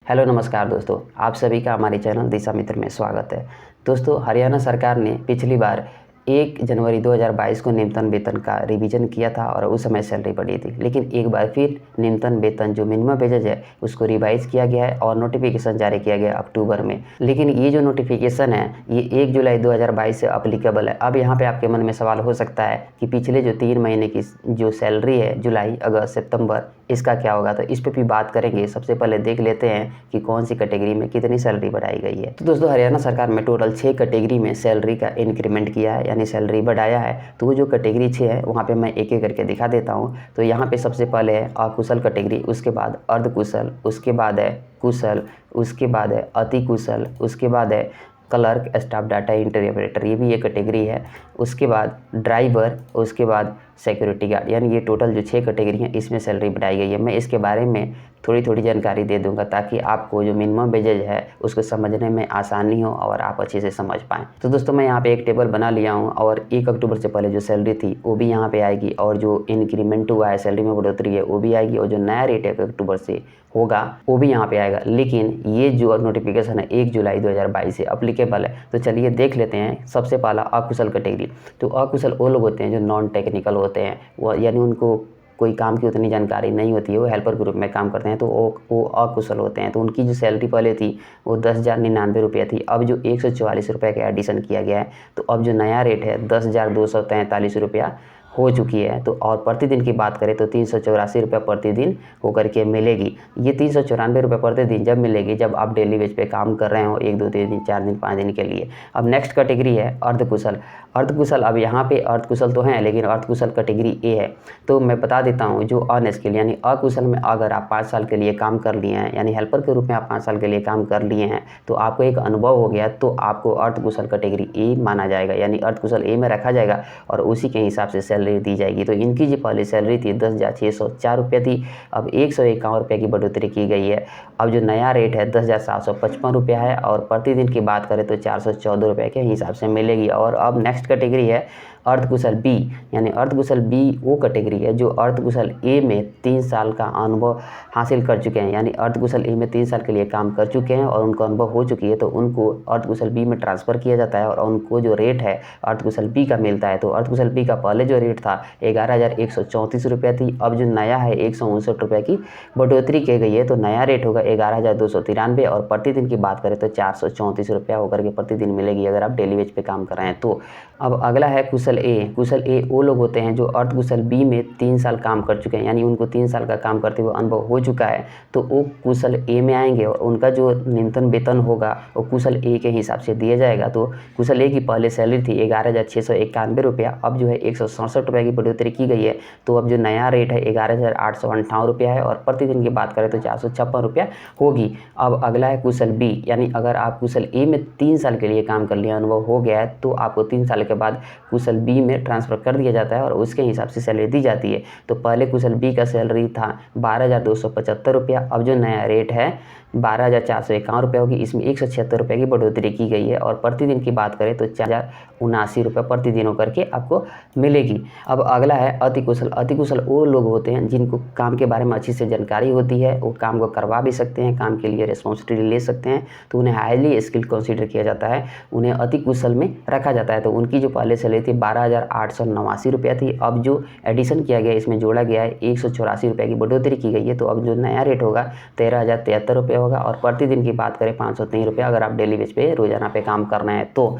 Hello नमस्कार दोस्तों, आप सभी का हमारे चैनल दिशा मित्र में स्वागत है। दोस्तों, हरियाणा सरकार ने पिछली बार 1 जनवरी 2022 को न्यूनतम वेतन का रिवीजन किया था और उस समय सैलरी बढ़ी थी। लेकिन एक बार फिर न्यूनतम वेतन जो मिनिमम वेजेज है उसको रिवाइज़ किया गया है और नोटिफिकेशन जारी किया गया अक्टूबर में। लेकिन ये जो नोटिफिकेशन है ये 1 जुलाई 2022 से अप्लीकेबल है। अब यहाँ पे आपके मन में सवाल हो सकता है कि पिछले जो 3 महीने की जो सैलरी है जुलाई, अगस्त, सितंबर, इसका क्या होगा। तो इस पे भी बात करेंगे। सबसे पहले देख लेते हैं कि कौन सी कैटेगरी में कितनी सैलरी बढ़ाई गई है। तो दोस्तों, हरियाणा सरकार में टोटल 6 कैटेगरी में सैलरी का इंक्रीमेंट किया है, यानी सैलरी बढ़ाया है। तो वो जो कैटेगरी 6 है वहाँ पे मैं एक एक करके दिखा देता हूँ। तो यहाँ पे सबसे पहले है अकुशल कैटेगरी, उसके बाद अर्धकुशल, उसके बाद है कुशल, उसके बाद है अति कुशल, उसके बाद है clerk, staff data entry operator, ये भी एक कैटेगरी है। उसके बाद ड्राइवर, उसके बाद सिक्योरिटी गार्ड, यानी ये टोटल जो 6 कैटेगरी हैं इसमें सैलरी बढ़ाई गई है। मैं इसके बारे में थोड़ी थोड़ी जानकारी दे दूंगा ताकि आपको जो मिनिमम वेजेज है उसको समझने में आसानी हो और आप अच्छे से समझ पाएँ। तो दोस्तों, मैं यहाँ पे एक टेबल बना लिया हूँ और 1 अक्टूबर से पहले जो सैलरी थी वो भी यहाँ पे आएगी और जो इंक्रीमेंट हुआ है, सैलरी में बढ़ोतरी है, वो भी आएगी और जो नया रेट है 1 अक्टूबर से होगा वो भी यहाँ पे आएगा। लेकिन ये जो नोटिफिकेशन है 1 जुलाई 2022 से अप्लीकेबल है। तो चलिए देख लेते हैं। सबसे पहला अकुशल कैटेगरी। तो अकुशल वो लोग होते हैं जो नॉन टेक्निकल होते हैं, वो यानी उनको कोई काम की उतनी जानकारी नहीं होती है, वो हेल्पर ग्रुप में काम करते हैं, तो वो अकुशल होते हैं। तो उनकी जो सैलरी पहले थी वो 10,099 रुपये थी। अब जो 144 रुपये का एडिशन किया गया है, तो अब जो नया रेट है 10,243 रुपया हो चुकी है। तो और प्रतिदिन की बात करें तो 384 रुपये प्रतिदिन होकर के मिलेगी। ये 394 रुपये प्रतिदिन जब मिलेगी जब आप डेली वेज पे काम कर रहे हो 1, 2, 3 दिन, 4 दिन, 5 दिन के लिए। अब नेक्स्ट कैटेगरी है अर्धकुशल। अर्धकुशल, अब यहाँ पे अर्धकुशल तो हैं लेकिन अर्धकुशल कैटेगरी ए है। तो मैं बता देता हूँ, जो अनस्किल्ड यानी अकुशल में अगर आप 5 साल के लिए काम कर लिए हैं, यानी हेल्पर के रूप में आप 5 साल के लिए काम कर लिए हैं, तो आपको एक अनुभव हो गया, तो आपको अर्धकुशल कैटेगरी ए माना जाएगा, यानी अर्धकुशल ए में रखा जाएगा और उसी के हिसाब से सैलरी दी जाएगी। तो इनकी जो पहले सैलरी थी 10,604 रुपये थी, अब 151 रुपये की बढ़ोतरी की गई है। अब जो नया रेट है 10,755 रुपया है और प्रतिदिन की बात करें तो 414 रुपये के हिसाब से मिलेगी। और अब नेक्स्ट कैटेगरी है अर्धकुशल बी, यानी अर्धकुशल बी वो कैटेगरी है जो अर्धकुशल ए में 3 साल का अनुभव हासिल कर चुके हैं, यानी अर्धकुशल ए में 3 साल के लिए काम कर चुके हैं और उनको अनुभव हो चुकी है, तो उनको अर्धकुशल बी में ट्रांसफ़र किया जाता है और उनको जो रेट है अर्धकुशल बी का मिलता है। तो अर्धकुशल बी का पहले जो रेट था 11,134 रुपये थी, अब जो नया है 159 रुपये की बढ़ोतरी की गई है, तो नया रेट होगा 11,293 और प्रतिदिन की बात करें तो 434 रुपया होकर के प्रतिदिन मिलेगी अगर आप डेली वेज पे काम कर रहे हैं तो। अब अगला है कुशल ए। कुशल ए वो लोग होते हैं जो अर्धकुशल बी में 3 साल काम कर चुके हैं, यानी उनको 3 साल का काम करते हुए अनुभव हो चुका है, तो वो कुशल ए में आएंगे और उनका जो न्यूनतम वेतन होगा वो कुशल ए के हिसाब से दिया जाएगा। तो कुशल ए की पहले सैलरी थी 11,691 रुपया, अब जो है 167 रुपये की बढ़ोतरी की गई है, तो अब जो नया रेट है 11,858 रुपया है और प्रतिदिन की बात करें तो 456 रुपया होगी। अब अगला है कुशल बी, यानी अगर आप कुशल ए में 3 साल के लिए काम कर लिया, अनुभव हो गया है, तो आपको 3 साल के बाद कुशल बी में ट्रांसफ़र कर दिया जाता है और उसके हिसाब से सैलरी दी जाती है। तो पहले कुशल बी का सैलरी था 12,275 रुपया, अब जो नया रेट है 12,451 रुपये होगी, इसमें 176 रुपये की बढ़ोतरी की गई है और प्रतिदिन की बात करें तो 4,079 रुपये प्रतिदिन होकर के आपको मिलेगी। अब अगला है अति कुशल। अति कुशल वो लोग होते हैं जिनको काम के बारे में अच्छी से जानकारी होती है, वो काम को करवा भी सकते हैं, काम के लिए रिस्पॉन्सिबिलिटी ले सकते हैं, तो उन्हें हाईली स्किल्ड कंसीडर किया जाता है, उन्हें अति कुशल में रखा जाता है। तो उनकी जो पहले सैलरी थी 12,889 रुपया थी, अब जो एडिशन किया गया इसमें जोड़ा गया है 184 रुपये की बढ़ोतरी की गई है, तो अब जो नया रेट होगा 13,073 रुपये होगा और प्रतिदिन की बात करें 503 रुपये अगर आप डेली बेस पे रोजाना पे काम करना है तो।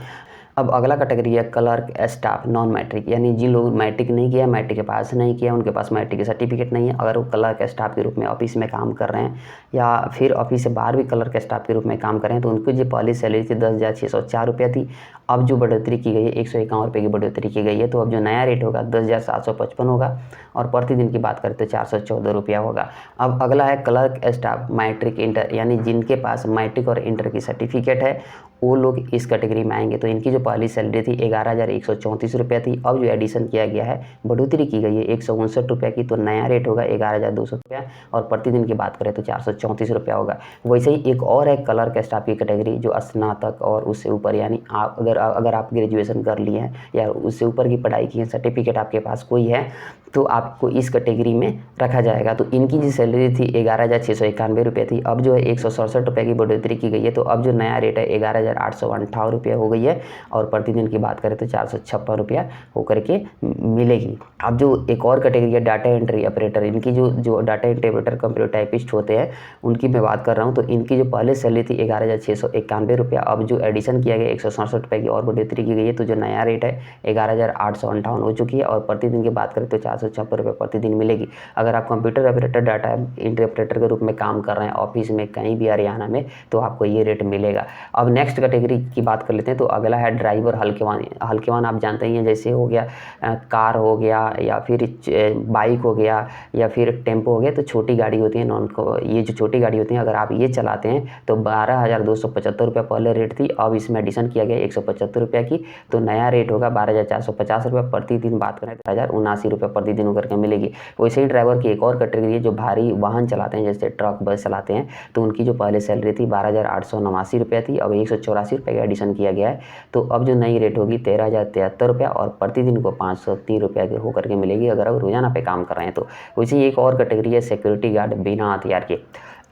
अब अगला कैटेगरी है क्लर्क, स्टाफ, नॉन मैट्रिक, यानी जिन लोगों मैट्रिक नहीं किया, मैट्रिक के पास नहीं किया, उनके पास मैट्रिक का सर्टिफिकेट नहीं है, अगर वो क्लर्क स्टाफ के रूप में ऑफिस में काम कर रहे हैं या फिर ऑफिस से बाहर भी क्लर्क स्टाफ के रूप में काम कर रहे हैं, तो उनको जो पहली सैलरी थी 10,604 रुपया थी, अब जो बढ़ोतरी की गई है 151 रुपये की बढ़ोतरी की गई है, तो अब जो नया रेट होगा 10,755 होगा और प्रतिदिन की बात करें तो 414 रुपया होगा। अब अगला है क्लर्क स्टाफ मैट्रिक इंटर, यानी जिनके पास मैट्रिक और इंटर की सर्टिफिकेट है वो लोग इस कैटेगरी में आएंगे। तो इनकी जो पहली सैलरी थी 11,134 रुपया थी, अब जो एडिशन किया गया है बढ़ोतरी की गई है 159 रुपया की, तो नया रेट होगा 11,200 रुपया और प्रतिदिन की बात करें तो 434 रुपया होगा। वैसे ही एक और है क्लर्क स्टाफ की कैटेगरी जो स्नातक और उससे ऊपर, यानी आप अगर और अगर आप ग्रेजुएशन कर लिए हैं या उससे ऊपर की पढ़ाई की है, सर्टिफिकेट आपके पास कोई है, तो आपको इस कैटेगरी में रखा जाएगा। तो इनकी जो सैलरी थी 11,691 रुपये थी, अब जो है 167 रुपये की बढ़ोतरी की गई है। तो अब जो नया रेट है 11,858 रुपये हो गई है और प्रतिदिन की बात करें तो 456 रुपया होकर के मिलेगी। अब जो एक और कैटेगरी है डाटा एंट्री ऑपरेटर, इनकी जो data entry operator computer typist होते हैं उनकी मैं बात कर रहा हूँ। तो इनकी जो पहले सैलरी थी 11,691 रुपया, अब जो एडिशन किया गया 167 रुपये की और बढ़ोतरी की गई है। तो जो नया रेट है 11,858 हो चुकी है और प्रतिदिन की बात करें तो 456 रुपये प्रतिदिन मिलेगी। अगर आप computer operator data entry operator के रूप में काम कर रहे हैं ऑफिस में कहीं भी हरियाणा में, तो आपको ये रेट मिलेगा। अब नेक्स्ट कैटेगरी की बात कर लेते हैं। तो अगला है ड्राइवर हल्केवान। हल्केवान आप जानते ही हैं, जैसे हो गया कार हो गया या फिर बाइक हो गया या फिर टेम्पो हो गया। तो छोटी गाड़ी होती है ये जो छोटी गाड़ी होती है अगर आप ये चलाते हैं तो 12,275 रुपये पहले रेट थी, अब इसमें एडिशन किया गया 175 रुपये की। तो नया रेट होगा 12,450 रुपये प्रतिदिन। बात करें तो 1,079 रुपये प्रतिदिन होकर के मिलेगी। वैसे ही ड्राइवर की एक और कैटेगरी है जो भारी वाहन चलाते हैं, जैसे ट्रक बस चलाते हैं। तो उनकी जो पहले सैलरी थी 12,889 रुपये थी, अब 184 रुपये का एडिशन किया गया है। तो अब जो नई रेट होगी 13,073 रुपये और प्रतिदिन को 503 रुपये की होकर के मिलेगी अगर आप रोजाना पे काम कर रहे हैं तो। वैसे ही एक और कैटेगरी है सिक्योरिटी गार्ड बिना हथियार के।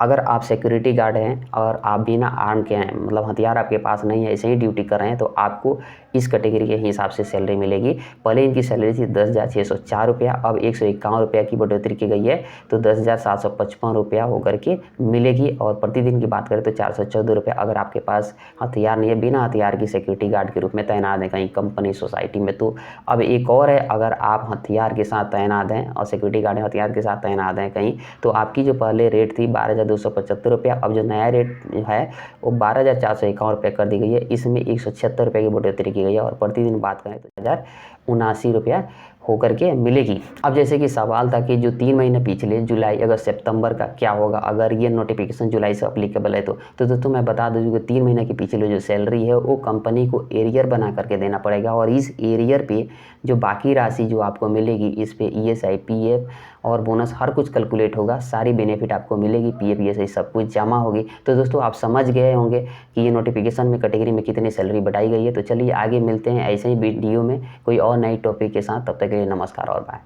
अगर आप सिक्योरिटी गार्ड हैं और आप बिना आर्म के हैं, मतलब हथियार आपके पास नहीं है, ऐसे ही ड्यूटी कर रहे हैं, तो आपको इस कैटेगरी के हिसाब से सैलरी मिलेगी। पहले इनकी सैलरी थी 10,604 रुपया, अब 151 रुपया की बढ़ोतरी की गई है। तो 10,755 रुपया होकर के मिलेगी और प्रतिदिन की बात करें तो 414 रुपया। अगर आपके पास हथियार नहीं है, बिना हथियार की सिक्योरिटी गार्ड के रूप में तैनात है कहीं कंपनी सोसाइटी में। तो अब एक और है, अगर आप हथियार के साथ तैनात हैं और सिक्योरिटी गार्ड हथियार के साथ तैनात हैं कहीं, तो आपकी जो पहले रेट थी 12,275 रुपया, अब जो नया रेट है वो 12,451 रुपये कर दी गई है। इसमें 176 रुपये की बढ़ोतरी की गई है और प्रतिदिन बात करें तो 1,079 रुपया होकर के मिलेगी। अब जैसे कि सवाल था कि जो 3 महीने पिछले जुलाई अगस्त सितंबर का क्या होगा अगर ये नोटिफिकेशन जुलाई से अप्लीकेबल है तो दोस्तों मैं बता दूं कि 3 महीने की पिछले जो सैलरी है वो कंपनी को एरियर बना करके देना पड़ेगा और इस एरियर पे जो बाकी राशि जो आपको मिलेगी इस पे ESI PF और बोनस हर कुछ कैलकुलेट होगा, सारी बेनिफिट आपको मिलेगी, PF ESI सब कुछ जमा होगी। तो दोस्तों आप समझ गए होंगे कि ये नोटिफिकेशन में कैटेगरी में कितनी सैलरी बढ़ाई गई है। तो चलिए आगे मिलते हैं ऐसे ही वीडियो में कोई और नई टॉपिक के साथ, तब तक के लिए नमस्कार और बाय।